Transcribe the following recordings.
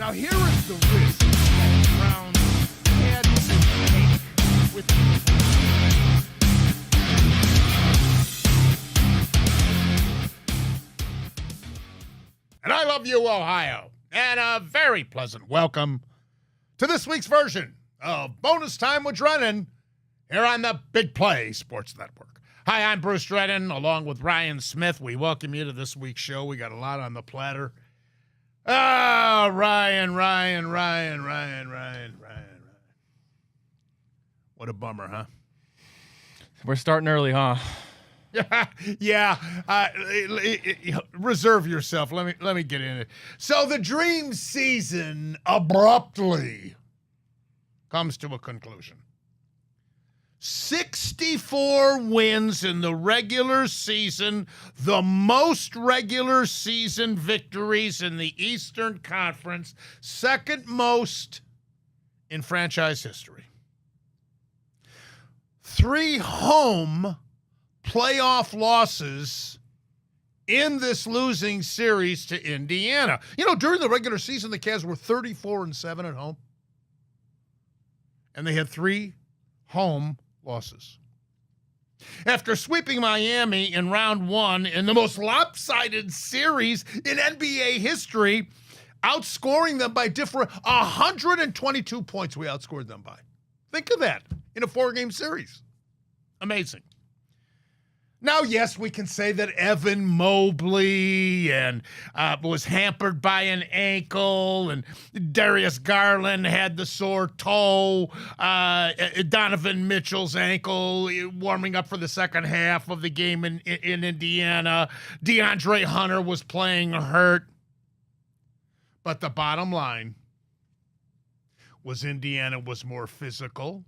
Now here is the risk that Brown had to take with And I love you, Ohio. And a very pleasant welcome to this week's version of Bonus Time with Drennan here on the Big Play Sports Network. Hi, I'm Bruce Drennan, along with Ryan Smith. We welcome you to this week's show. We got a lot on the platter. Oh, Ryan. What a bummer, huh? We're starting early, huh? Yeah. Reserve yourself. Let me get in it. So the dream season abruptly comes to a conclusion. 64 wins in the regular season, the most regular season victories in the Eastern Conference, second most in franchise history. 3 home playoff losses in this losing series to Indiana. You know, during the regular season, the Cavs were 34-7 at home. And they had 3 home losses. After sweeping Miami in round 1 in the most lopsided series in NBA history, outscoring them by 122 points we outscored them by. Think of that in a 4-game series. Amazing. Now, yes, we can say that Evan Mobley was hampered by an ankle, and Darius Garland had the sore toe, Donovan Mitchell's ankle warming up for the second half of the game in Indiana. DeAndre Hunter was playing hurt. But the bottom line was Indiana was more physical.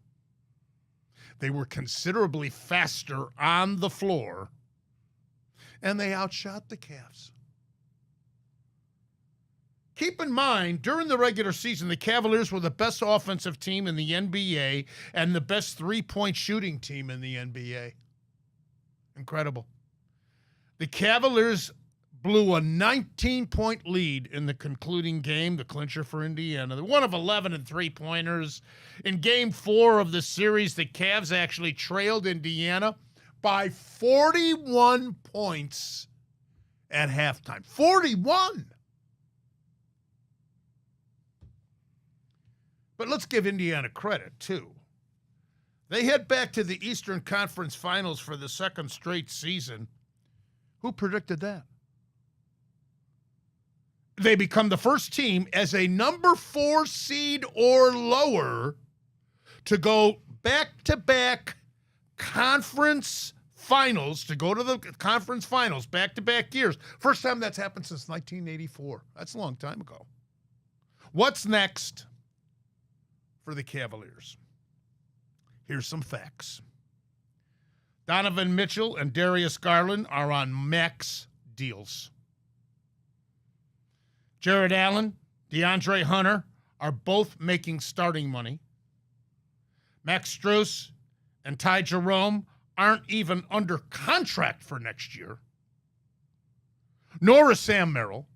They were considerably faster on the floor, and they outshot the Cavs. Keep in mind, during the regular season, the Cavaliers were the best offensive team in the NBA and the best three-point shooting team in the NBA. Incredible. The Cavaliers blew a 19-point lead in the concluding game, the clincher for Indiana. They're 1 of 11 in three-pointers. In Game 4 of the series, the Cavs actually trailed Indiana by 41 points at halftime. 41! But let's give Indiana credit, too. They head back to the Eastern Conference Finals for the second straight season. Who predicted that? They become the first team as a number 4 seed or lower to go back-to-back conference finals, to go to the conference finals back-to-back years. First time that's happened since 1984. That's a long time ago. What's next for the Cavaliers? Here's some facts. Donovan Mitchell and Darius Garland are on max deals. Jared Allen, DeAndre Hunter are both making starting money. Max Strus and Ty Jerome aren't even under contract for next year. Nor is Sam Merrill.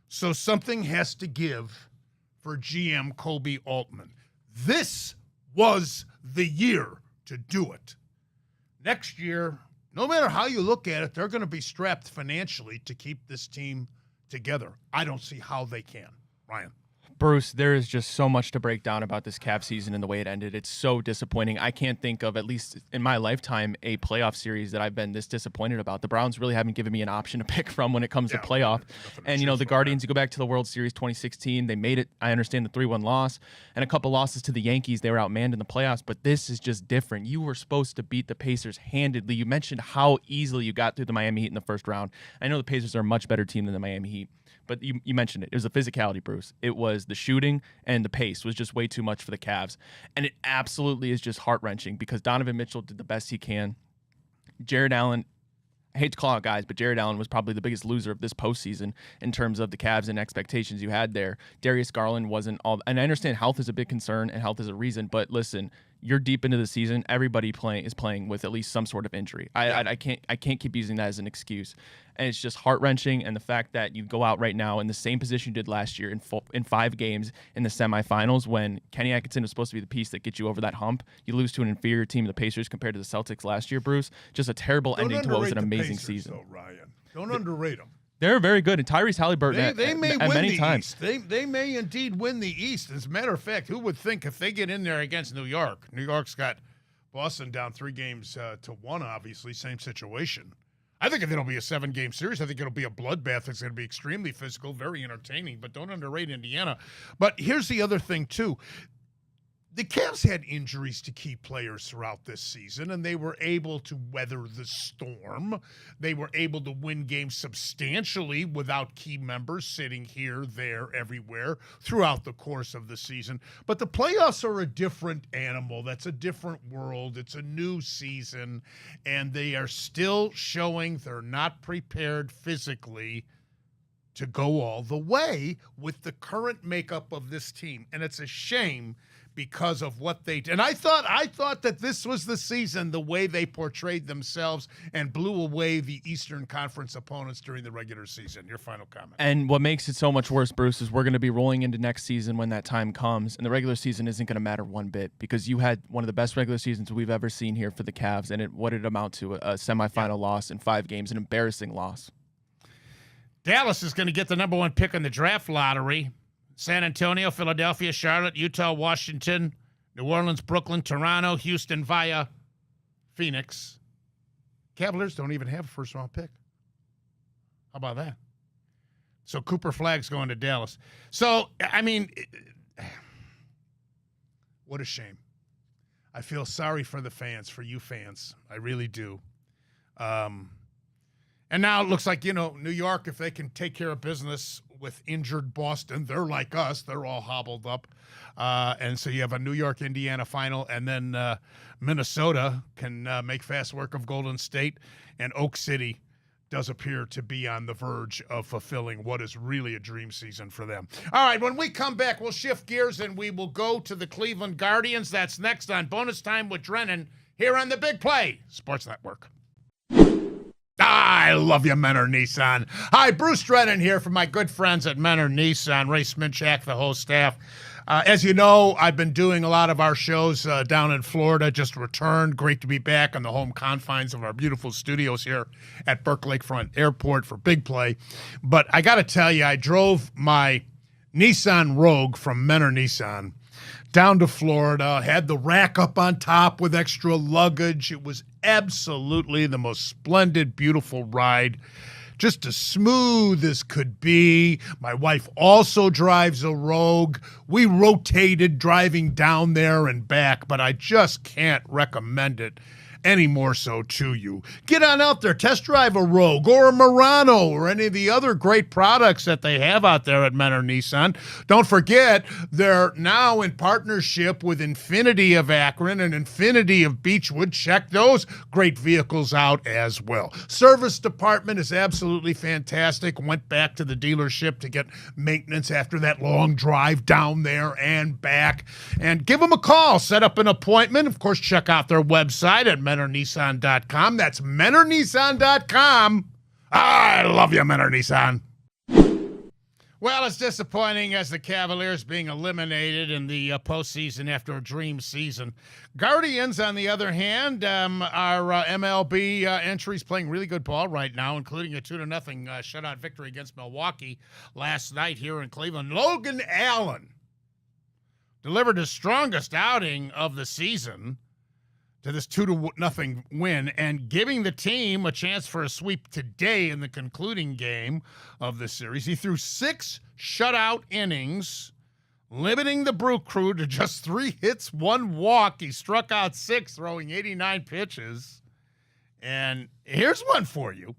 So something has to give for GM Kobe Altman. This was the year to do it. Next year, no matter how you look at it, they're going to be strapped financially to keep this team together. I don't see how they can. Ryan. Bruce, there is just so much to break down about this Cavs season and the way it ended. It's so disappointing. I can't think of, at least in my lifetime, a playoff series that I've been this disappointed about. The Browns really haven't given me an option to pick from when it comes to playoff. And, you know, the Guardians, you go back to the World Series 2016, they made it. I understand the 3-1 loss and a couple losses to the Yankees. They were outmanned in the playoffs, but this is just different. You were supposed to beat the Pacers handedly. You mentioned how easily you got through the Miami Heat in the first round. I know the Pacers are a much better team than the Miami Heat. But you mentioned it. It was the physicality, Bruce. It was the shooting, and the pace was just way too much for the Cavs. And it absolutely is just heart-wrenching because Donovan Mitchell did the best he can. Jared Allen, I hate to call out guys, but Jared Allen was probably the biggest loser of this postseason in terms of the Cavs and expectations you had there. Darius Garland wasn't all, and I understand health is a big concern and health is a reason, but listen, you're deep into the season. Everybody is playing with at least some sort of injury. I can't keep using that as an excuse. And it's just heart-wrenching. And the fact that you go out right now in the same position you did last year in 5 games in the semifinals, when Kenny Atkinson was supposed to be the piece that gets you over that hump, you lose to an inferior team, the Pacers, compared to the Celtics last year, Bruce. Just a terrible ending to what was an amazing season. Though, Ryan. Don't underrate them. They're very good. And Tyrese Halliburton they may at win many the times. East. They may indeed win the East. As a matter of fact, who would think if they get in there against New York? New York's got Boston down 3 games to 1, obviously. Same situation. I think it'll be a 7-game series. I think it'll be a bloodbath. It's going to be extremely physical, very entertaining, but don't underrate Indiana. But here's the other thing, too. The Cavs had injuries to key players throughout this season, and they were able to weather the storm. They were able to win games substantially without key members sitting here, there, everywhere throughout the course of the season. But the playoffs are a different animal. That's a different world. It's a new season, and they are still showing they're not prepared physically to go all the way with the current makeup of this team. And it's a shame because of what they did. And I thought that this was the season, the way they portrayed themselves and blew away the Eastern Conference opponents during the regular season. Your final comment. And what makes it so much worse, Bruce, is we're going to be rolling into next season when that time comes, and the regular season isn't going to matter one bit because you had one of the best regular seasons we've ever seen here for the Cavs, and what did it amount to? A semifinal loss in 5 games, an embarrassing loss. Dallas is going to get the number 1 pick in the draft lottery. San Antonio, Philadelphia, Charlotte, Utah, Washington, New Orleans, Brooklyn, Toronto, Houston via Phoenix. Cavaliers don't even have a first-round pick. How about that? So Cooper Flagg's going to Dallas. So, I mean, what a shame. I feel sorry for the fans, for you fans. I really do. And now it looks like, New York, if they can take care of business with injured Boston, they're like us. They're all hobbled up. And so you have a New York-Indiana final, and then Minnesota can make fast work of Golden State, and Oak City does appear to be on the verge of fulfilling what is really a dream season for them. All right, when we come back, we'll shift gears, and we will go to the Cleveland Guardians. That's next on Bonus Time with Drennan here on the Big Play Sports Network. I love you, Menor Nissan. Hi, Bruce Drennan here from my good friends at Menor Nissan. Ray Sminchak, the whole staff. As you know, I've been doing a lot of our shows down in Florida, just returned. Great to be back on the home confines of our beautiful studios here at Burke Lakefront Airport for Big Play. But I got to tell you, I drove my Nissan Rogue from Menor Nissan down to Florida, had the rack up on top with extra luggage. It was absolutely the most splendid, beautiful ride. Just as smooth as could be. My wife also drives a Rogue. We rotated driving down there and back, but I just can't recommend it any more so to you. Get on out there, test drive a Rogue or a Murano or any of the other great products that they have out there at Menor Nissan. Don't forget, they're now in partnership with Infinity of Akron and Infinity of Beechwood. Check those great vehicles out as well. Service department is absolutely fantastic. Went back to the dealership to get maintenance after that long drive down there and back. And give them a call. Set up an appointment. Of course, check out their website at MenorNissan.com. That's MenorNissan.com. I love you, Menor Nissan. Well, it's disappointing as the Cavaliers being eliminated in the postseason after a dream season. Guardians, on the other hand, are MLB entries playing really good ball right now, including a 2-0 shutout victory against Milwaukee last night here in Cleveland. Logan Allen delivered his strongest outing of the season to this 2-0 win and giving the team a chance for a sweep today in the concluding game of the series. He threw 6 shutout innings, limiting the Brew Crew to just 3 hits, 1 walk. He struck out 6, throwing 89 pitches. And here's one for you.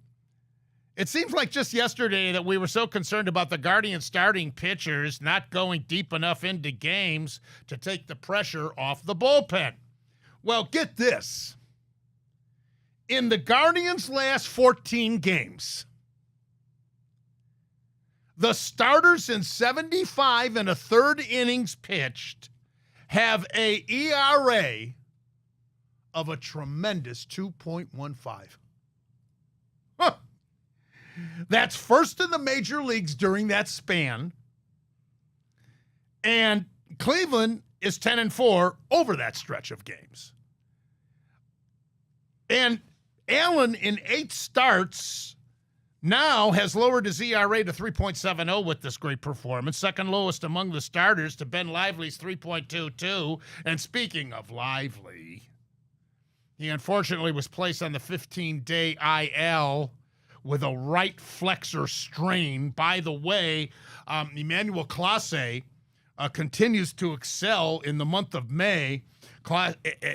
It seems like just yesterday that we were so concerned about the Guardians starting pitchers not going deep enough into games to take the pressure off the bullpen. Well, get this. In the Guardians' last 14 games, the starters in 75 and a third innings pitched have a ERA of a tremendous 2.15. Huh. That's first in the major leagues during that span. And Cleveland is 10-4 over that stretch of games. And Allen, in 8 starts, now has lowered his ERA to 3.70 with this great performance, second lowest among the starters to Ben Lively's 3.22. And speaking of Lively, he unfortunately was placed on the 15-day IL with a right flexor strain. By the way, Emmanuel Clase continues to excel in the month of May.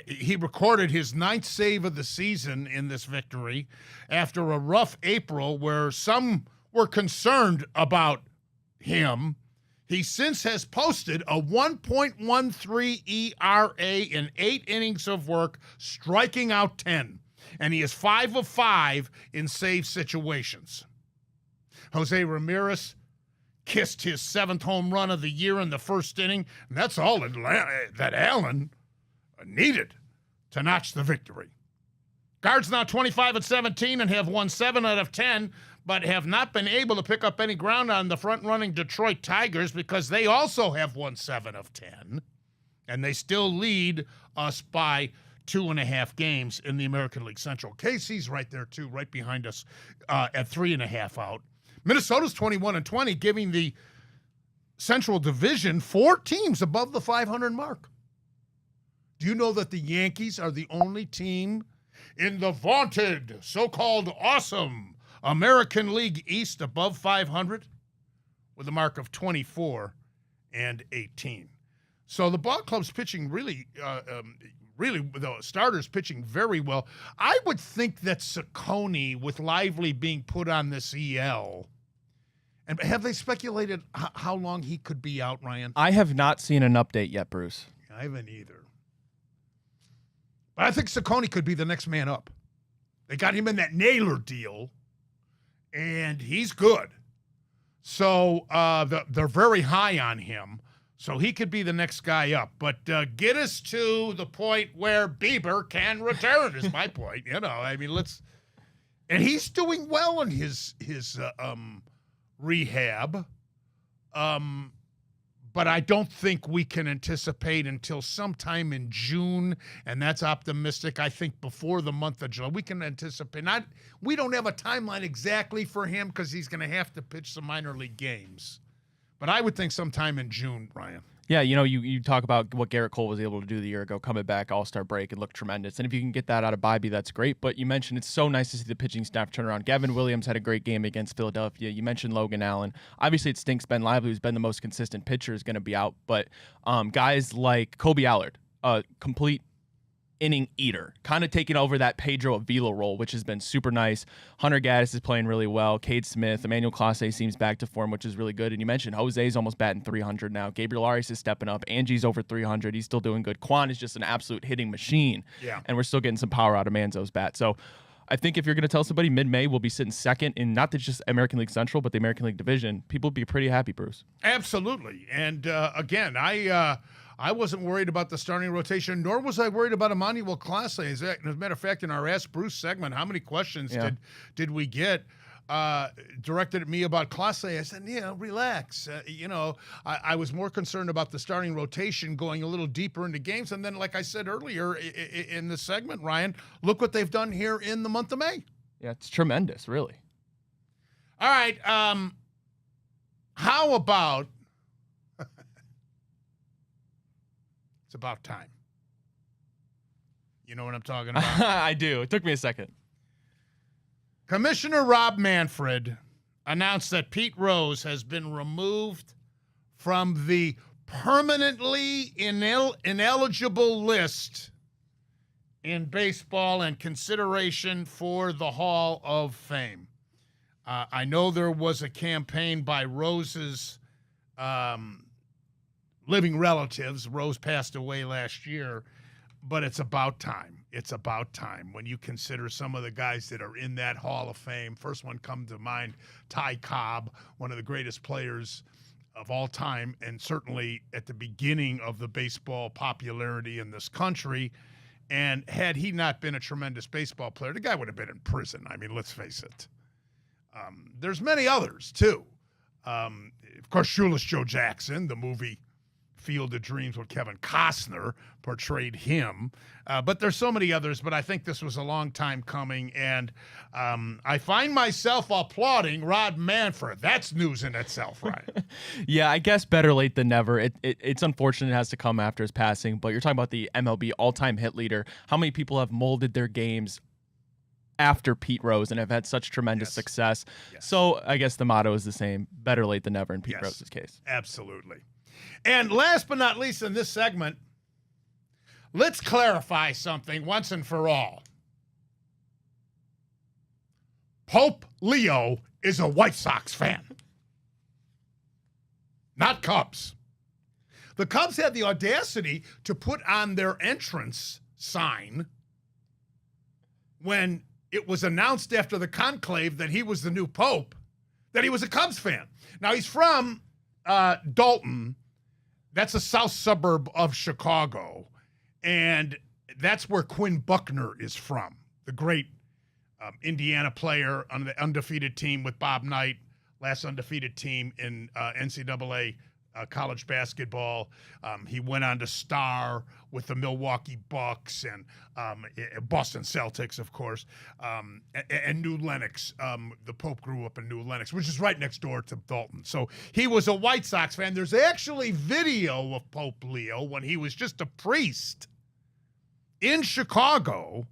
He recorded his 9th save of the season in this victory after a rough April where some were concerned about him. He since has posted a 1.13 ERA in 8 innings of work, striking out 10. And he is 5 of 5 in save situations. Jose Ramirez kissed his 7th home run of the year in the first inning, and that's all that Allen needed to notch the victory. Guards now 25-17 and have won 7 out of 10, but have not been able to pick up any ground on the front-running Detroit Tigers because they also have won 7 of 10, and they still lead us by 2.5 games in the American League Central. KC's right there, too, right behind us at 3.5 out. Minnesota's 21-20, giving the Central Division 4 teams above the 500 mark. Do you know that the Yankees are the only team in the vaunted, so-called awesome American League East above 500 with a mark of 24-18? So the ball club's pitching really, the starters pitching very well. I would think that Ciccone, with Lively being put on this EL, and have they speculated how long he could be out, Ryan? I have not seen an update yet, Bruce. I haven't either. But I think Ciccone could be the next man up. They got him in that Naylor deal, and he's good. So they're very high on him. So he could be the next guy up. But get us to the point where Bieber can return is my point. You know, I mean, and he's doing well in his rehab. But I don't think we can anticipate until sometime in June, and that's optimistic. I think before the month of July, we can anticipate. We don't have a timeline exactly for him because he's going to have to pitch some minor league games. But I would think sometime in June, Ryan. Yeah, you know, you talk about what Garrett Cole was able to do the year ago, coming back All-Star break and look tremendous. And if you can get that out of Bobby, that's great. But you mentioned it's so nice to see the pitching staff turn around. Gavin Williams had a great game against Philadelphia. You mentioned Logan Allen. Obviously, it stinks Ben Lively, who's been the most consistent pitcher, is going to be out. But guys like Kobe Allard, a complete inning eater, kind of taking over that Pedro Avila role, which has been super nice. Hunter Gaddis is playing really well. Cade Smith, Emmanuel Clase seems back to form, which is really good. And you mentioned Jose's almost batting 300 now. Gabriel Arias is stepping up. Angie's over 300. He's still doing good. Quan is just an absolute hitting machine. Yeah. And we're still getting some power out of Manzo's bat. So I think if you're going to tell somebody mid-May we'll be sitting second in not just American League Central, but the American League Division, people would be pretty happy, Bruce. Absolutely. And again, I wasn't worried about the starting rotation, nor was I worried about Emmanuel Clase. As a matter of fact, in our Ask Bruce segment, how many questions did we get directed at me about Clase? I said, relax. I was more concerned about the starting rotation going a little deeper into games. And then, like I said earlier in the segment, Ryan, look what they've done here in the month of May. Yeah, it's tremendous, really. All right. How about... It's about time. You know what I'm talking about? I do. It took me a second. Commissioner Rob Manfred announced that Pete Rose has been removed from the permanently ineligible list in baseball and consideration for the Hall of Fame. I know there was a campaign by Rose's living relatives. Rose passed away last year, but it's about time. It's about time when you consider some of the guys that are in that Hall of Fame. First one comes to mind, Ty Cobb, one of the greatest players of all time, and certainly at the beginning of the baseball popularity in this country. And had he not been a tremendous baseball player, the guy would have been in prison. I mean, let's face it. There's many others, too. Of course, Shoeless Joe Jackson, the movie Field of Dreams with Kevin Costner portrayed him. But there's so many others, but I think this was a long time coming. And I find myself applauding Rod Manfred. That's news in itself, right? Yeah, I guess better late than never. It's unfortunate it has to come after his passing, but you're talking about the MLB all-time hit leader. How many people have molded their games after Pete Rose and have had such tremendous success? So I guess the motto is the same, better late than never in Pete Rose's case. Absolutely. And last but not least in this segment, let's clarify something once and for all. Pope Leo is a White Sox fan, not Cubs. The Cubs had the audacity to put on their entrance sign when it was announced after the conclave that he was the new pope, that he was a Cubs fan. Now, he's from Dalton. That's a south suburb of Chicago, and that's where Quinn Buckner is from, the great Indiana player on the undefeated team with Bob Knight, last undefeated team in NCAA college basketball. He went on to star with the Milwaukee Bucks and Boston Celtics, of course, and New Lenox. The Pope grew up in New Lenox, which is right next door to Dalton. So he was a White Sox fan. There's actually video of Pope Leo when he was just a priest in Chicago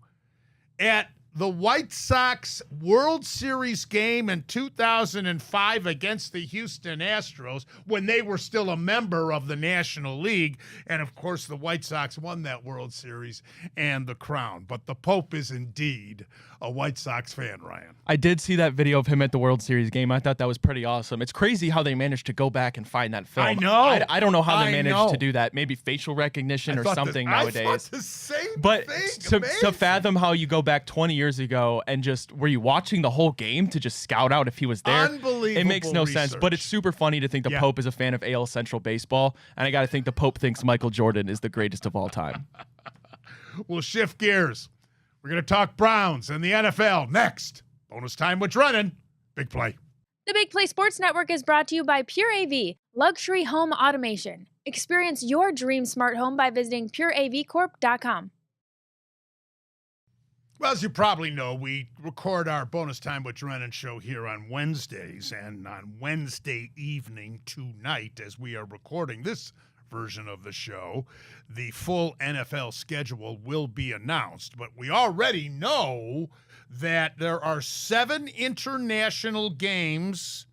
at the White Sox World Series game in 2005 against the Houston Astros when they were still a member of the National League. And, of course, the White Sox won that World Series and the crown. But the Pope is indeed a White Sox fan, Ryan. I did see that video of him at the World Series game. I thought that was pretty awesome. It's crazy how they managed to go back and find that film. I know. I don't know how they managed to do that. Maybe facial recognition or something nowadays. I thought the same but thing. to fathom how you go back 20 years ago and just were you watching the whole game to just scout out if he was there? Unbelievable. It makes no sense. But it's super funny to think the Pope is a fan of AL Central baseball. And I got to think the Pope thinks Michael Jordan is the greatest of all time. We'll shift gears. We're going to talk Browns and the NFL next. Bonus time with Drennan. Big play. The Big Play Sports Network is brought to you by Pure AV, luxury home automation. Experience your dream smart home by visiting pureavcorp.com. Well, as you probably know, we record our Bonus Time with Drennan show here on Wednesdays, and on Wednesday evening tonight, as we are recording this version of the show, the full NFL schedule will be announced. But we already know that there are 7 international games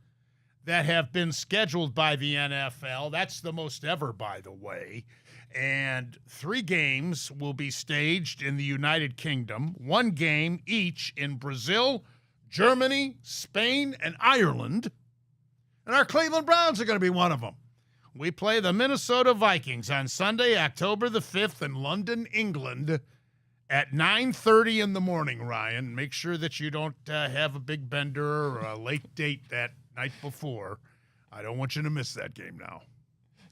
that have been scheduled by the NFL. That's the most ever, by the way. And 3 games will be staged in the United Kingdom, 1 game each in Brazil, Germany, Spain, and Ireland. And our Cleveland Browns are going to be one of them. We play the Minnesota Vikings on Sunday, October the 5th in London, England at 9:30 in the morning, Ryan. Make sure that you don't have a big bender or a late date that night before. I don't want you to miss that game now.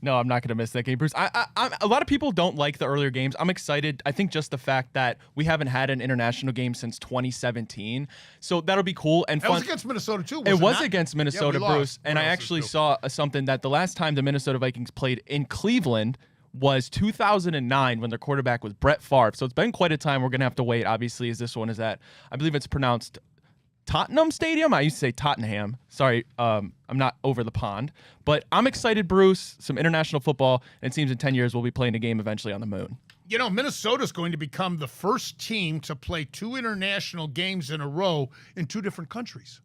No, I'm not going to miss that game, Bruce. A lot of people don't like the earlier games. I'm excited. I think just the fact that we haven't had an international game since 2017, so that'll be cool and fun. It was against Minnesota, too, It was against Minnesota, Bruce. And I What else actually is new? saw something that the last time the Minnesota Vikings played in Cleveland was 2009 when their quarterback was Brett Favre. So it's been quite a time. We're going to have to wait, obviously, as this one is at, I believe it's pronounced Tottenham Stadium. I used to say Tottenham. Sorry, I'm not over the pond. But I'm excited, Bruce. Some international football. And it seems in 10 years we'll be playing a game eventually on the moon. You know, Minnesota's going to become the first team to play 2 international games in a row in 2 different countries.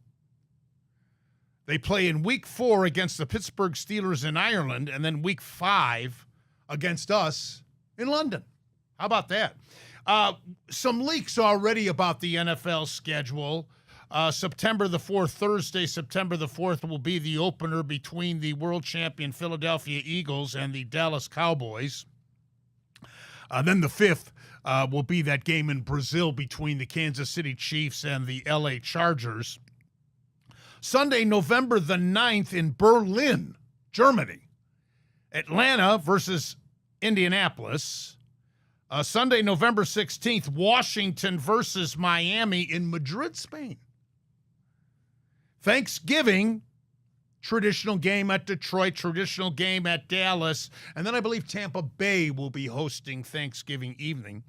They play in week 4 against the Pittsburgh Steelers in Ireland, and then week 5 against us in London. How about that? Some leaks already about the NFL schedule. September the 4th, Thursday, September the 4th, will be the opener between the world champion Philadelphia Eagles and the Dallas Cowboys. Then the 5th will be that game in Brazil between the Kansas City Chiefs and the LA Chargers. Sunday, November the 9th in Berlin, Germany. Atlanta versus Indianapolis. Sunday, November 16th, Washington versus Miami in Madrid, Spain. Thanksgiving, traditional game at Detroit, traditional game at Dallas. And then I believe Tampa Bay will be hosting Thanksgiving evening.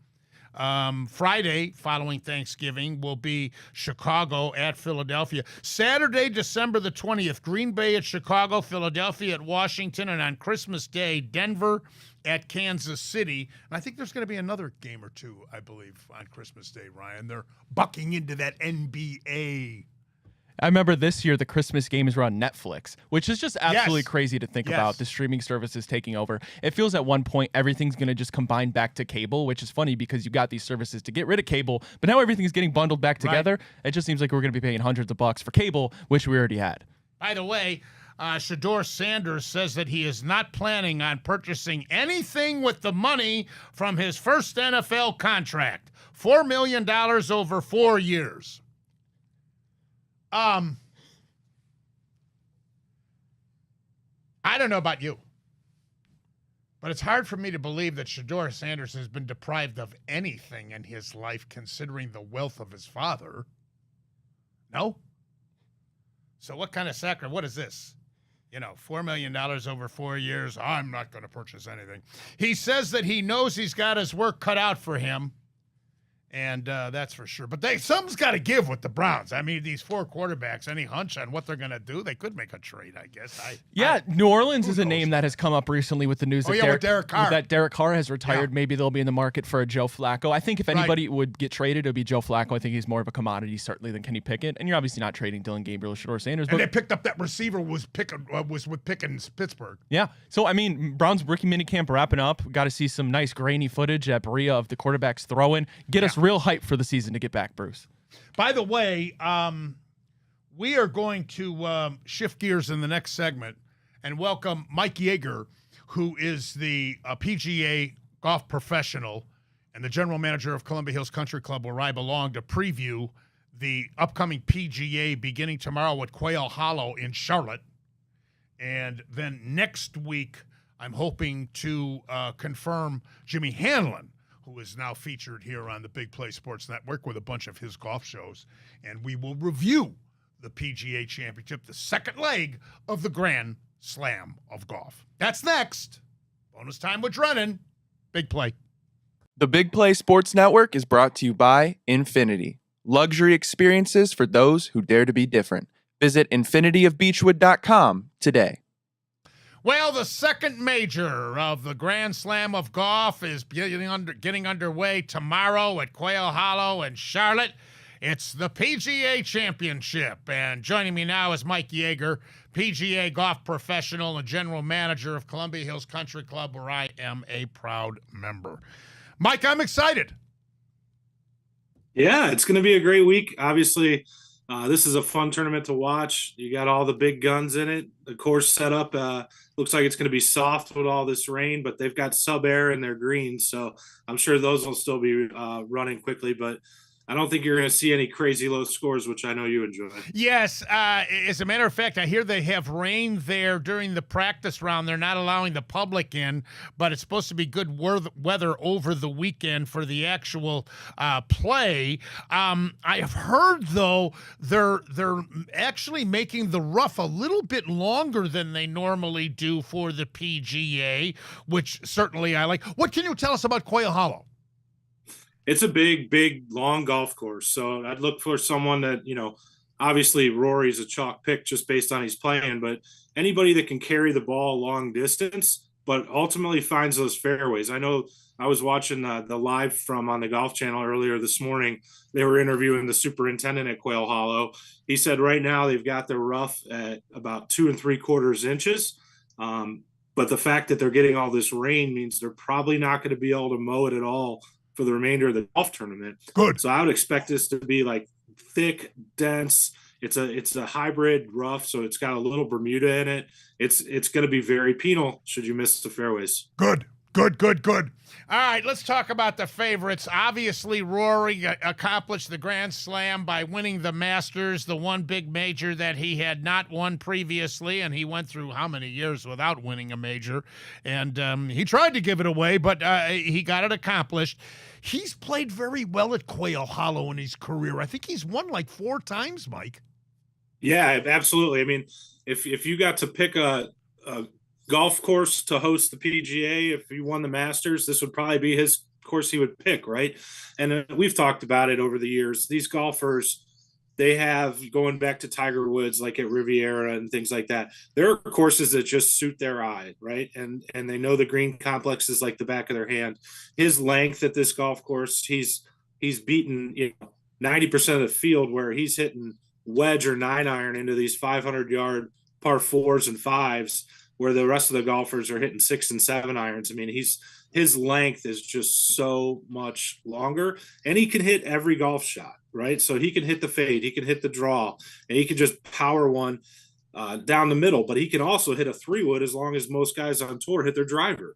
Friday, following Thanksgiving, will be Chicago at Philadelphia. Saturday, December the 20th, Green Bay at Chicago, Philadelphia at Washington, and on Christmas Day, Denver at Kansas City. And I think there's going to be another game or two, I believe, on Christmas Day, Ryan. They're bucking into that NBA. I remember this year the Christmas games were on Netflix, which is just absolutely Yes. crazy to think Yes. about, the streaming services taking over. It feels at one point everything's going to just combine back to cable, which is funny because you got these services to get rid of cable, but now everything's getting bundled back together. It just seems like we're going to be paying hundreds of bucks for cable, which we already had. By the way, Shedeur Sanders says that he is not planning on purchasing anything with the money from his first NFL contract. $4 million over 4 years. I don't know about you, but it's hard for me to believe that Shedeur Sanders has been deprived of anything in his life considering the wealth of his father. No? So what kind of what is this? $4 million over 4 years. I'm not going to purchase anything. He says that he knows he's got his work cut out for him. And that's for sure. But something's got to give with the Browns. I mean, these 4 quarterbacks, any hunch on what they're going to do? They could make a trade, I guess. New Orleans is a knows? name that has come up recently with the news with Derek Carr. that Derek Carr has retired. Yeah. Maybe they'll be in the market for a Joe Flacco. I think if anybody would get traded, it would be Joe Flacco. I think he's more of a commodity, certainly, than Kenny Pickett. And you're obviously not trading Dylan Gabriel or Shedeur Sanders. And they picked up that receiver was with Pickens, Pittsburgh. Yeah. So, I mean, Browns rookie minicamp wrapping up. Got to see some nice grainy footage at Berea of the quarterbacks throwing. Get us real hype for the season to get back, Bruce. By the way, we are going to shift gears in the next segment and welcome Mike Yeager, who is the PGA golf professional and the general manager of Columbia Hills Country Club, where I belong, to preview the upcoming PGA beginning tomorrow at Quail Hollow in Charlotte. And then next week, I'm hoping to confirm Jimmy Hanlon, who is now featured here on the Big Play Sports Network with a bunch of his golf shows. And we will review the PGA Championship, the second leg of the Grand Slam of golf. That's next. Bonus time with Drennan. Big Play. The Big Play Sports Network is brought to you by Infinity. Luxury experiences for those who dare to be different. Visit infinityofbeechwood.com today. Well, the second major of the Grand Slam of golf is getting underway tomorrow at Quail Hollow in Charlotte. It's the PGA Championship. And joining me now is Mike Yeager, PGA golf professional and general manager of Columbia Hills Country Club, where I am a proud member. Mike, I'm excited. Yeah, it's going to be a great week. Obviously, this is a fun tournament to watch. You got all the big guns in it. The course setup looks like it's going to be soft with all this rain, but they've got sub-air in their greens, so I'm sure those will still be running quickly. But I don't think you're going to see any crazy low scores, which I know you enjoy. Yes. As a matter of fact, I hear they have rain there during the practice round. They're not allowing the public in, but it's supposed to be good weather over the weekend for the actual play. I have heard, though, they're actually making the rough a little bit longer than they normally do for the PGA, which certainly I like. What can you tell us about Quail Hollow? It's a big, long golf course. So I'd look for someone that, obviously Rory's a chalk pick just based on his playing, but anybody that can carry the ball long distance, but ultimately finds those fairways. I know I was watching the live from on the Golf Channel earlier this morning. They were interviewing the superintendent at Quail Hollow. He said right now they've got their rough at about 2 3/4 inches. But the fact that they're getting all this rain means they're probably not going to be able to mow it at all for the remainder of the golf tournament. Good. So I would expect this to be like thick, dense. It's a hybrid rough, so it's got a little Bermuda in it. It's going to be very penal should you miss the fairways. Good. Good, good, good. All right, let's talk about the favorites. Obviously, Rory accomplished the Grand Slam by winning the Masters, the one big major that he had not won previously, and he went through how many years without winning a major? And he tried to give it away, but he got it accomplished. He's played very well at Quail Hollow in his career. I think he's won like 4 times, Mike. Yeah, absolutely. I mean, if you got to pick a golf course to host the PGA, if he won the Masters, this would probably be his course he would pick, right? And we've talked about it over the years. These golfers, they have, going back to Tiger Woods, like at Riviera and things like that, there are courses that just suit their eye, right? And they know the green complex is like the back of their hand. His length at this golf course, he's beaten 90% of the field, where he's hitting wedge or 9-iron into these 500-yard par 4s and 5s, where the rest of the golfers are hitting 6 and 7 irons. I mean, his length is just so much longer, and he can hit every golf shot, right? So he can hit the fade, he can hit the draw, and he can just power one down the middle, but he can also hit a 3-wood as long as most guys on tour hit their driver.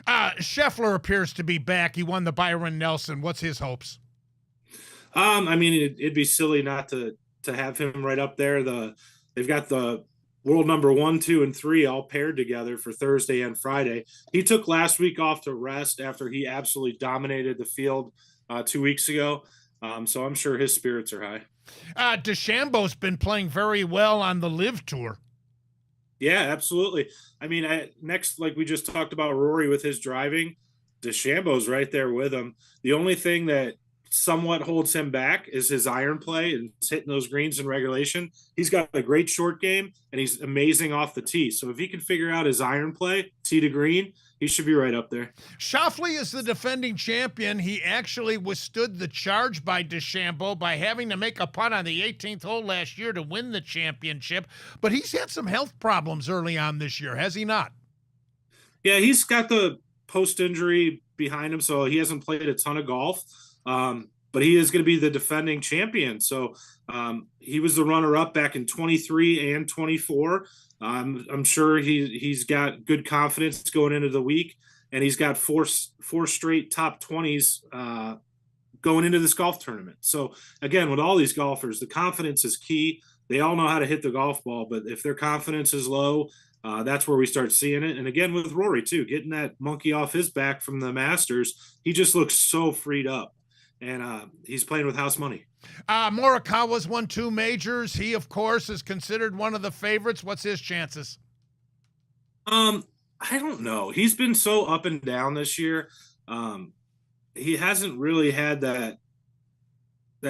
Scheffler appears to be back. He won the Byron Nelson. What's his hopes? I mean, it'd be silly not to have him right up there. They've got the world number 1, 2, and 3 all paired together for Thursday and Friday. He took last week off to rest after he absolutely dominated the field 2 weeks ago. So I'm sure his spirits are high. DeChambeau's been playing very well on the Live Tour. Yeah, absolutely. I mean, next, like we just talked about Rory with his driving, DeChambeau's right there with him. The only thing that somewhat holds him back is his iron play and hitting those greens in regulation. He's got a great short game, and he's amazing off the tee. So if he can figure out his iron play, tee to green, he should be right up there. Schauffele is the defending champion. He actually withstood the charge by DeChambeau by having to make a putt on the 18th hole last year to win the championship. But he's had some health problems early on this year, has he not? Yeah, he's got the post-injury behind him, so he hasn't played a ton of golf. But he is going to be the defending champion. So he was the runner-up back in 23 and 24. I'm sure he's got good confidence going into the week, and he's got four straight top 20s going into this golf tournament. So again, with all these golfers, the confidence is key. They all know how to hit the golf ball, but if their confidence is low, that's where we start seeing it. And again, with Rory too, getting that monkey off his back from the Masters, he just looks so freed up. And he's playing with house money. Morikawa's won 2 majors. He, of course, is considered one of the favorites. What's his chances? I don't know. He's been so up and down this year. He hasn't really had that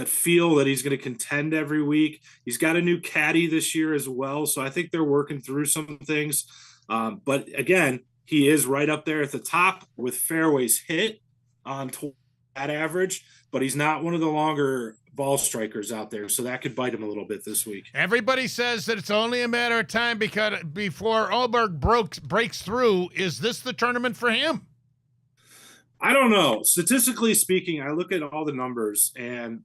feel that he's going to contend every week. He's got a new caddy this year as well, so I think they're working through some things. But again, he is right up there at the top with fairways hit on that average, but he's not one of the longer ball strikers out there, so that could bite him a little bit this week. Everybody says that it's only a matter of time before Oberg breaks through. Is this the tournament for him? I don't know. Statistically speaking, I look at all the numbers, and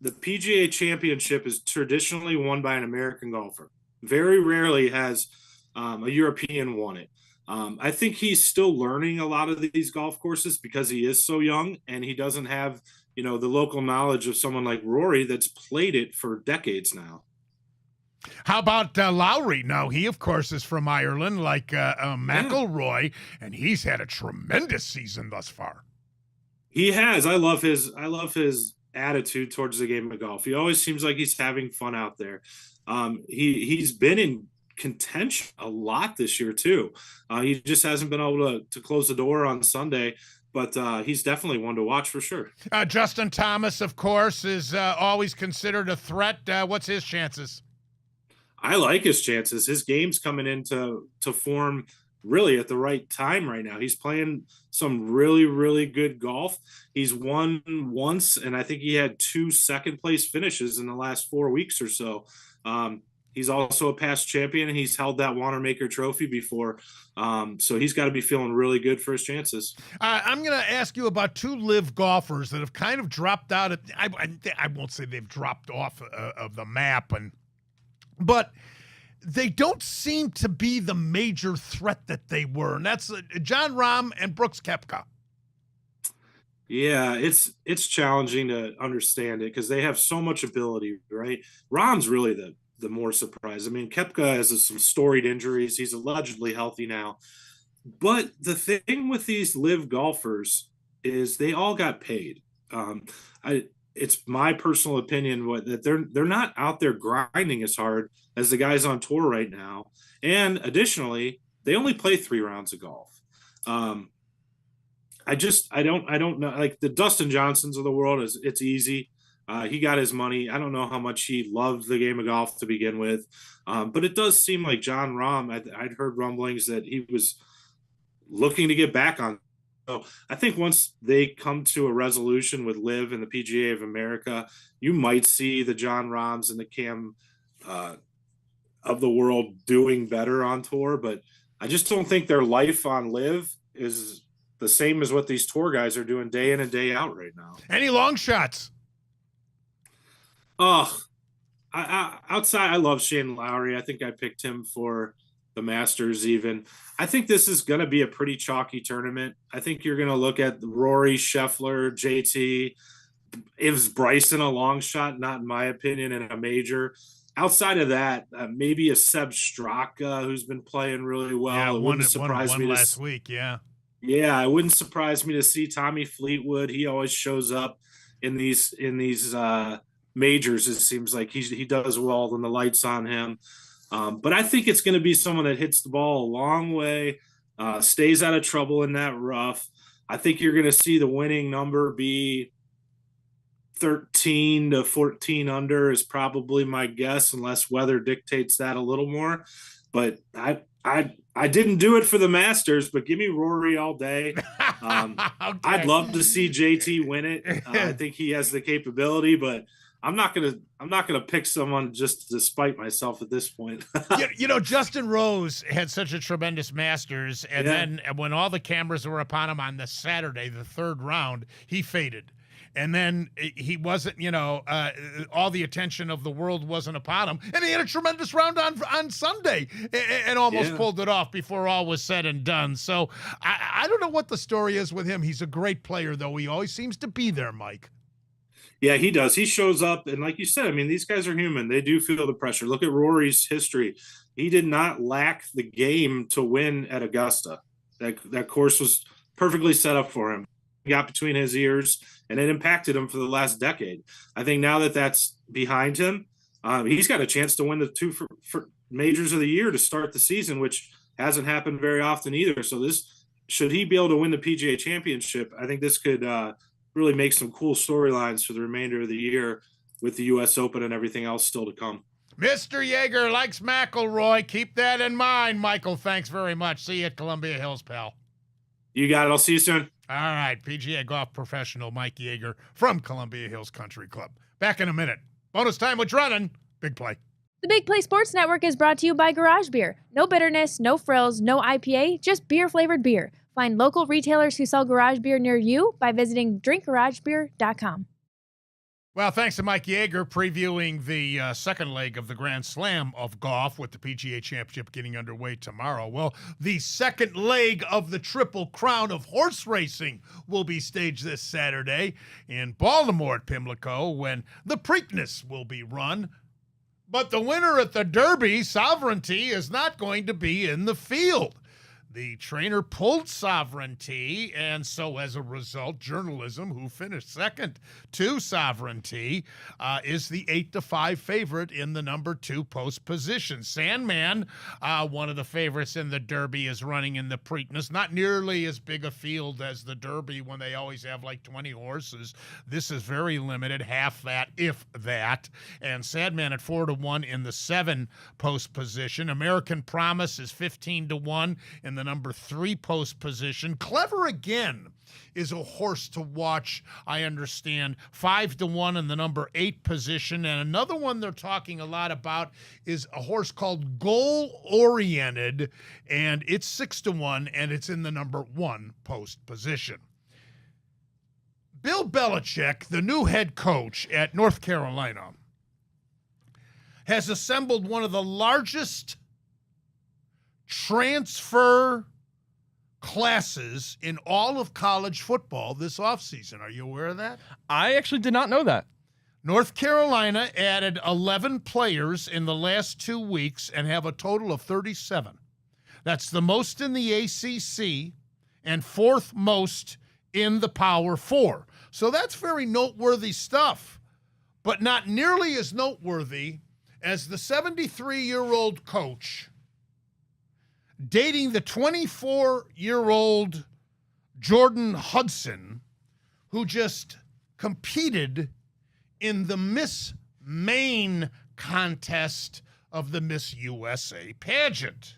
the PGA Championship is traditionally won by an American golfer. Very rarely has a European won it. I think he's still learning a lot of these golf courses because he is so young, and he doesn't have, the local knowledge of someone like Rory that's played it for decades now. How about Lowry? Now, he, of course, is from Ireland, like McIlroy, and he's had a tremendous season thus far. He has. I love his attitude towards the game of golf. He always seems like he's having fun out there. He's been in contention a lot this year too. He just hasn't been able to close the door on Sunday, but he's definitely one to watch for sure. Justin Thomas, of course, is always considered a threat. What's his chances? I like his chances. His game's coming into form really at the right time right now. He's playing some really, really good golf. He's won once, and I think he had 2 second-place finishes in the last 4 weeks or so. He's also a past champion, and he's held that Wanamaker Trophy before. So he's got to be feeling really good for his chances. I'm going to ask you about 2 live golfers that have kind of dropped out. I won't say they've dropped off of the map, but they don't seem to be the major threat that they were. And that's Jon Rahm and Brooks Koepka. Yeah, it's challenging to understand it because they have so much ability, right? Rahm's really the more surprise. I mean, Koepka has some storied injuries. He's allegedly healthy now. But the thing with these live golfers is they all got paid. It's my personal opinion that they're not out there grinding as hard as the guys on tour right now. And additionally, they only play 3 rounds of golf. I don't know. Like the Dustin Johnsons of the world, it's easy. He got his money. I don't know how much he loved the game of golf to begin with. But it does seem like Jon Rahm, I'd heard rumblings that he was looking to get back on. So I think once they come to a resolution with LIV and the PGA of America, you might see the Jon Rahms and the Cam of the world doing better on tour. But I just don't think their life on LIV is the same as what these tour guys are doing day in and day out right now. Any long shots? Oh, outside, I love Shane Lowry. I think I picked him for the Masters even. I think this is going to be a pretty chalky tournament. I think you're going to look at Rory, Scheffler, JT. Is Bryson a long shot? Not in my opinion in a major. Outside of that, maybe a Seb Straka who's been playing really well. Yeah, it wouldn't surprise me last week. Yeah, it wouldn't surprise me to see Tommy Fleetwood. He always shows up in these majors. It seems like he does well when the light's on him. But I think it's going to be someone that hits the ball a long way, stays out of trouble in that rough. I think you're going to see the winning number be 13 to 14 under is probably my guess, unless weather dictates that a little more. But I didn't do it for the Masters, but give me Rory all day. Okay. I'd love to see JT win it. I think he has the capability, but I'm not gonna pick someone just to spite myself at this point. Justin Rose had such a tremendous Masters, and then when all the cameras were upon him on the Saturday, the 3rd round, he faded. And then he wasn't, all the attention of the world wasn't upon him. And he had a tremendous round on Sunday and almost pulled it off before all was said and done. So I don't know what the story is with him. He's a great player, though. He always seems to be there, Mike. Yeah, he does. He shows up. And like you said, I mean, these guys are human. They do feel the pressure. Look at Rory's history. He did not lack the game to win at Augusta. That course was perfectly set up for him. He got between his ears, and it impacted him for the last decade. I think now that that's behind him, he's got a chance to win the 2 for majors of the year to start the season, which hasn't happened very often either. So should he be able to win the PGA Championship, I think this could really make some cool storylines for the remainder of the year with the U.S. Open and everything else still to come. Mr. Yeager likes McIlroy. Keep that in mind, Michael. Thanks very much. See you at Columbia Hills, pal. You got it. I'll see you soon. All right, PGA golf professional Mike Yeager from Columbia Hills Country Club. Back in a minute. Bonus time with Drennan. Big play. The Big Play Sports Network is brought to you by Garage Beer. No bitterness, no frills, no IPA, just beer-flavored beer. Find local retailers who sell garage beer near you by visiting drinkgaragebeer.com. Well, thanks to Mike Yeager previewing the second leg of the Grand Slam of golf with the PGA Championship getting underway tomorrow. Well, the second leg of the Triple Crown of horse racing will be staged this Saturday in Baltimore at Pimlico when the Preakness will be run. But the winner at the Derby, Sovereignty, is not going to be in the field. The trainer pulled Sovereignty, and so as a result, Journalism, who finished second to Sovereignty, is the 8-5 favorite in the number 2 post position. Sandman, one of the favorites in the Derby, is running in the Preakness. Not nearly as big a field as the Derby when they always have like 20 horses. This is very limited, half that, if that. And Sandman at 4-1 in the 7 post position. American Promise is 15-1 in the number 3 post position. Clever Again is a horse to watch, I understand. 5-1 in the number 8 position. And another one they're talking a lot about is a horse called Goal Oriented, and it's 6-1, and it's in the number 1 post position. Bill Belichick, the new head coach at North Carolina, has assembled one of the largest transfer classes in all of college football this offseason. Are you aware of that? I actually did not know that. North Carolina added 11 players in the last 2 weeks and have a total of 37. That's the most in the ACC and fourth most in the Power Four. So that's very noteworthy stuff, but not nearly as noteworthy as the 73-year-old coach dating the 24-year-old Jordan Hudson, who just competed in the Miss Maine contest of the Miss USA pageant.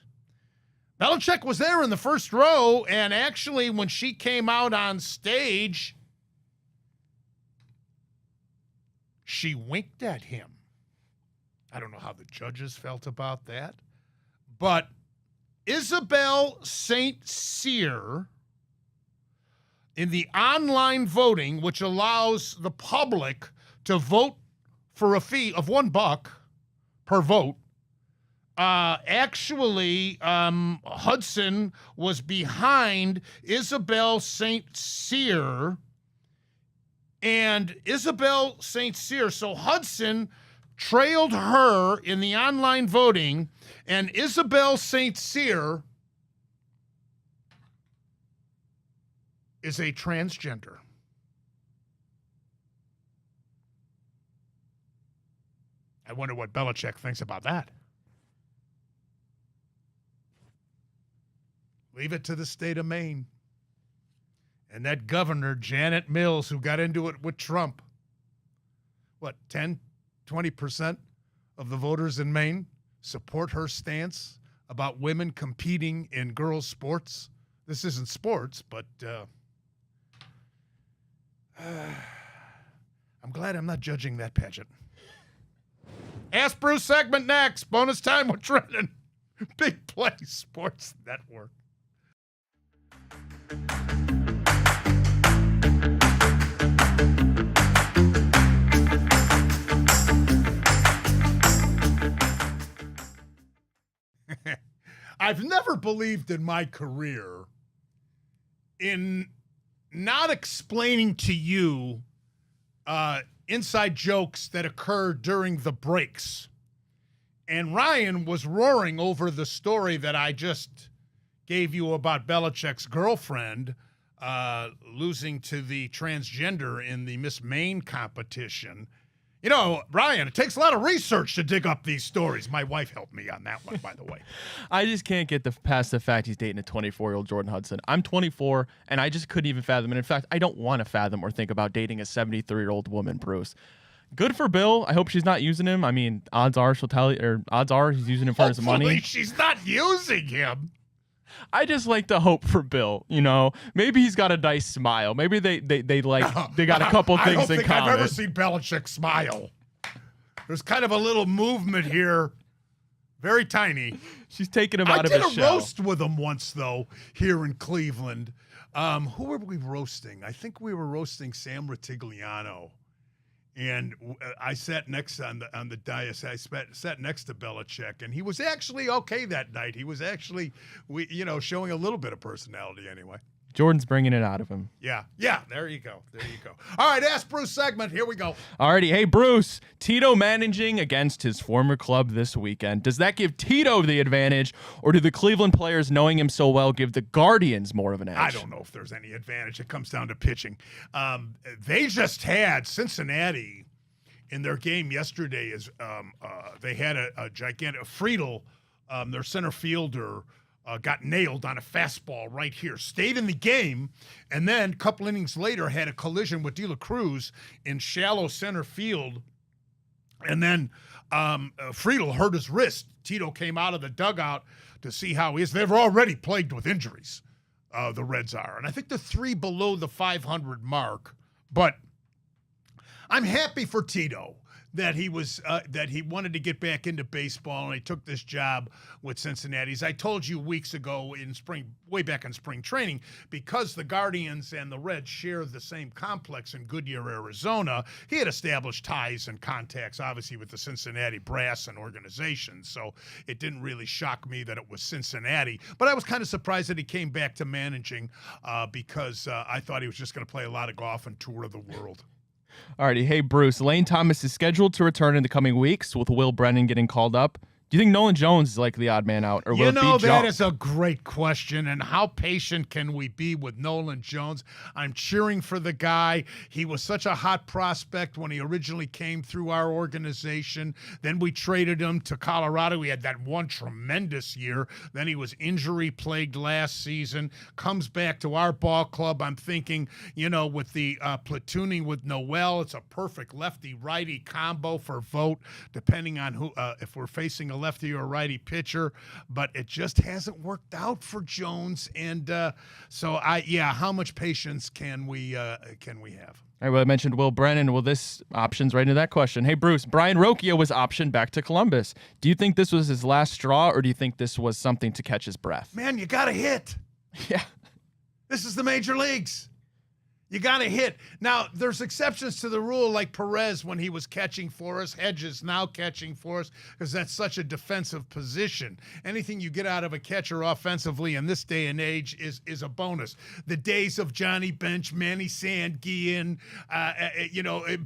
Belichick was there in the first row, and actually when she came out on stage, she winked at him. I don't know how the judges felt about that, but Isabel St. Cyr, in the online voting, which allows the public to vote for a fee of $1 per vote, Hudson was behind Isabel St. Cyr, and Isabel St. Cyr, so Hudson trailed her in the online voting, and Isabel St. Cyr is a transgender. I wonder what Belichick thinks about that. Leave it to the state of Maine. And that governor, Janet Mills, who got into it with Trump. What, 10, 20% of the voters in Maine support her stance about women competing in girls' sports? This isn't sports, but I'm glad I'm not judging that pageant. Ask Bruce segment next. Bonus time with Drennan. Big Play Sports Network. I've never believed in my career in not explaining to you inside jokes that occur during the breaks. And Ryan was roaring over the story that I just gave you about Belichick's girlfriend losing to the transgender in the Miss Maine competition. You know, Ryan, it takes a lot of research to dig up these stories. My wife helped me on that one, by the way. I just can't get past the fact he's dating a 24-year-old Jordan Hudson. I'm 24, and I just couldn't even fathom it. In fact, I don't want to fathom or think about dating a 73-year-old woman, Bruce. Good for Bill. I hope she's not using him. I mean, odds are she'll tell you, or odds are he's using him for his money. She's not using him. I just like to hope for Bill, you know. Maybe he's got a nice smile. Maybe they got a couple things in common. I don't think I've ever seen Belichick smile. There's kind of a little movement here, very tiny. She's taking him out of his shell. I did a roast with him once, though, here in Cleveland. Who were we roasting? I think we were roasting Sam Ratigliano. And I sat next on the dais. I sat next to Belichick, and he was actually okay that night. He was actually, showing a little bit of personality anyway. Jordan's bringing it out of him. Yeah. There you go. All right, Ask Bruce segment. Here we go. Alrighty. Hey, Bruce. Tito managing against his former club this weekend. Does that give Tito the advantage, or do the Cleveland players, knowing him so well, give the Guardians more of an edge? I don't know if there's any advantage. It comes down to pitching. They just had Cincinnati in their game yesterday. They had a gigantic Friedel, their center fielder, got nailed on a fastball right here, stayed in the game, and then a couple innings later had a collision with De La Cruz in shallow center field. And then Friedel hurt his wrist. Tito came out of the dugout to see how he is. They're already plagued with injuries, the Reds are. And I think they're 3 below the 500 mark. But I'm happy for Tito. that he wanted to get back into baseball, and he took this job with Cincinnati. As I told you weeks ago way back in spring training, because the Guardians and the Reds share the same complex in Goodyear, Arizona, he had established ties and contacts, obviously, with the Cincinnati brass and organization. So it didn't really shock me that it was Cincinnati, but I was kind of surprised that he came back to managing because I thought he was just going to play a lot of golf and tour the world. Alrighty, hey Bruce, Lane Thomas is scheduled to return in the coming weeks with Will Brennan getting called up. Do you think Nolan Jones is like the odd man out, or will it be Jones? That is a great question, and how patient can we be with Nolan Jones? I'm cheering for the guy. He was such a hot prospect when he originally came through our organization. Then we traded him to Colorado. He had that one tremendous year. Then he was injury-plagued last season. Comes back to our ball club. I'm thinking, with the platooning with Noel, it's a perfect lefty-righty combo for Vogt, depending on who, if we're facing a lefty or a righty pitcher, but it just hasn't worked out for Jones. And how much patience can we have? All right, well, I mentioned Will Brennan. Well, this options right into that question. Hey, Bruce, Brian Rocchio was optioned back to Columbus. Do you think this was his last straw, or do you think this was something to catch his breath? Man, you got to hit. Yeah. This is the major leagues. You got to hit. Now, there's exceptions to the rule, like Perez when he was catching for us, Hedges now catching for us, because that's such a defensive position. Anything you get out of a catcher offensively in this day and age is a bonus. The days of Johnny Bench, Manny Sanguillen,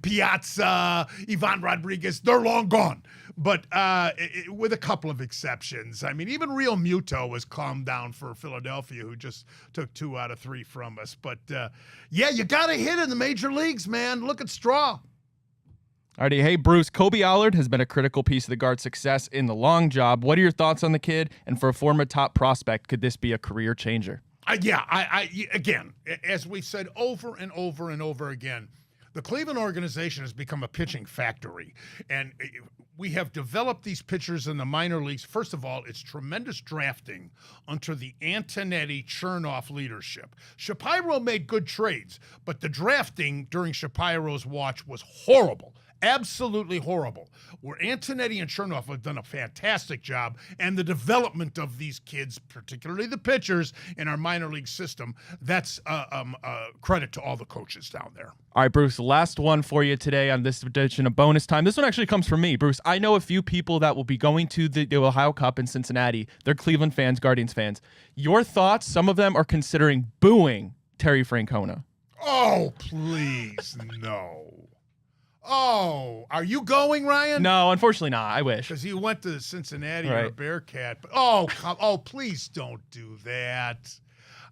Piazza, Ivan Rodriguez, they're long gone. But with a couple of exceptions. I mean, even Real Muto was calmed down for Philadelphia, who just took 2 out of 3 from us. But, you got to hit in the major leagues, man. Look at Straw. Alrighty, hey, Bruce, Kobe Allard has been a critical piece of the Guard's success in the long job. What are your thoughts on the kid? And for a former top prospect, could this be a career changer? Again, as we've said over and over and over again, the Cleveland organization has become a pitching factory, and we have developed these pitchers in the minor leagues. First of all, it's tremendous drafting under the Antonetti Chernoff leadership. Shapiro made good trades, but the drafting during Shapiro's watch was horrible. Absolutely horrible. Where Antonetti and Chernoff have done a fantastic job, and the development of these kids, particularly the pitchers in our minor league system, that's credit to all the coaches down there. All right, Bruce, last one for you today on this edition of Bonus Time. This one actually comes from me. Bruce, I know a few people that will be going to the Ohio Cup in Cincinnati. They're Cleveland fans, Guardians fans. Your thoughts? Some of them are considering booing Terry Francona. Oh, please, no. Oh, are you going, Ryan? No, unfortunately not. I wish. Because you went to Cincinnati or a Bearcat. But please don't do that.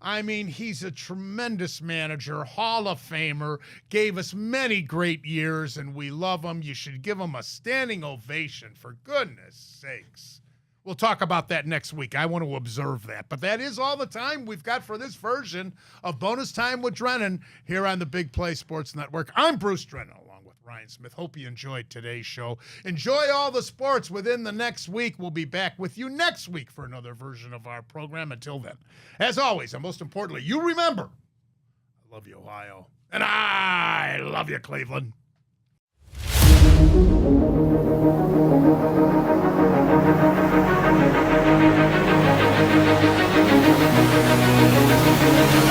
I mean, he's a tremendous manager, Hall of Famer, gave us many great years, and we love him. You should give him a standing ovation, for goodness sakes. We'll talk about that next week. I want to observe that. But that is all the time we've got for this version of Bonus Time with Drennan here on the Big Play Sports Network. I'm Bruce Drennan, along with Ryan Smith. Hope you enjoyed today's show. Enjoy all the sports within the next week. We'll be back with you next week for another version of our program. Until then, as always, and most importantly, you remember, I love you, Ohio, and I love you, Cleveland. Thank you.